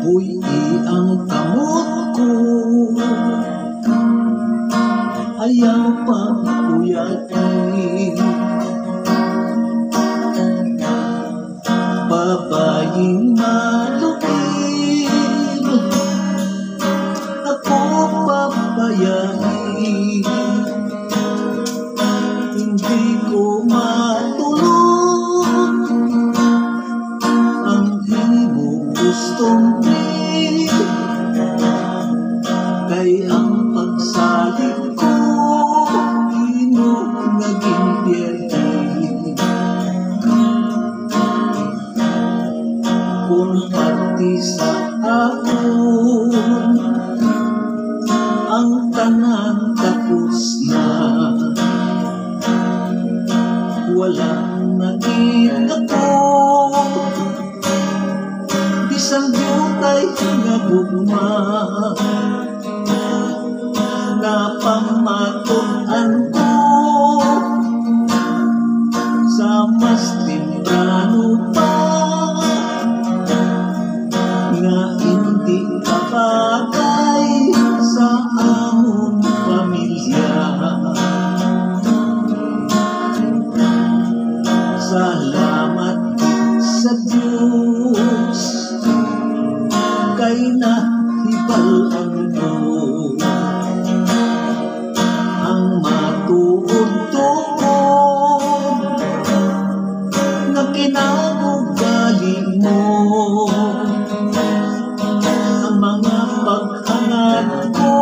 Uy, ang kamot ko ayaw pang uyakin. Babaying malupin, ako papayain. Hindi ko matulog ang himo gustong kay ang pagsalit ko ino naging biyerdi. Kung pati sa akon ang tanan tapos na, walang naging ako bisan yutay nga bugma. Napamatuan ko sa mas temprano pa nga hindi ka bagay sa among pamilya. Salamat sa Diyos kay nahibalan ko ang matuod-tuod na kinabugali mo. Ang mga paghangat ko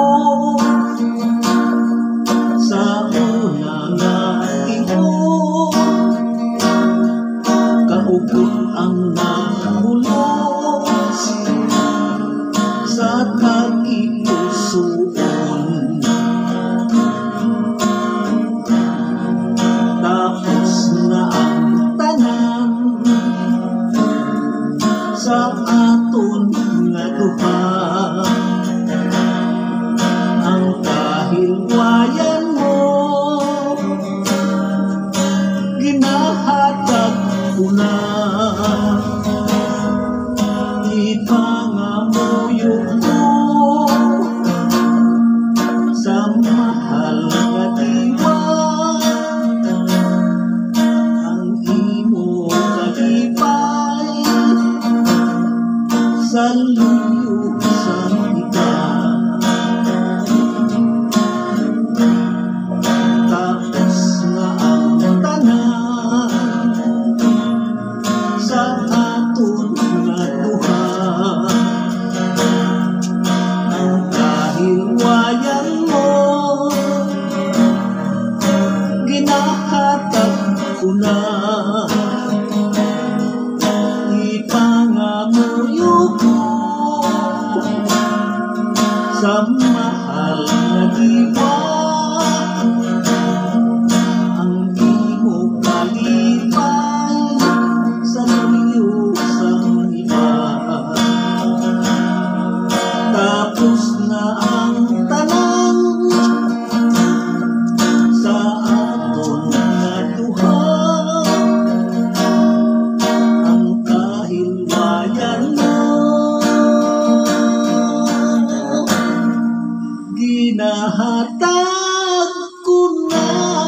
sa una nga tihod, kaugot ang namulos sa kakipusoon. Tapos na ang tanan sa aton nga duha, ang kahilwayan mo ginahatag ko na. Ipangamuyo ko sa mahal nga diwa, ang imo kalipay sa luyo sa ika. Tapos nga ang tanan sa aton nga duha, ang kahilwayan mo ginahatag ko na. Ipangamuyo ko sa mahal na diwa, ang imo kalipay sa luyo sa iba. Tapos na ang tanan sa aton nga duha, ang kahilwayan mo ginahatag ko na.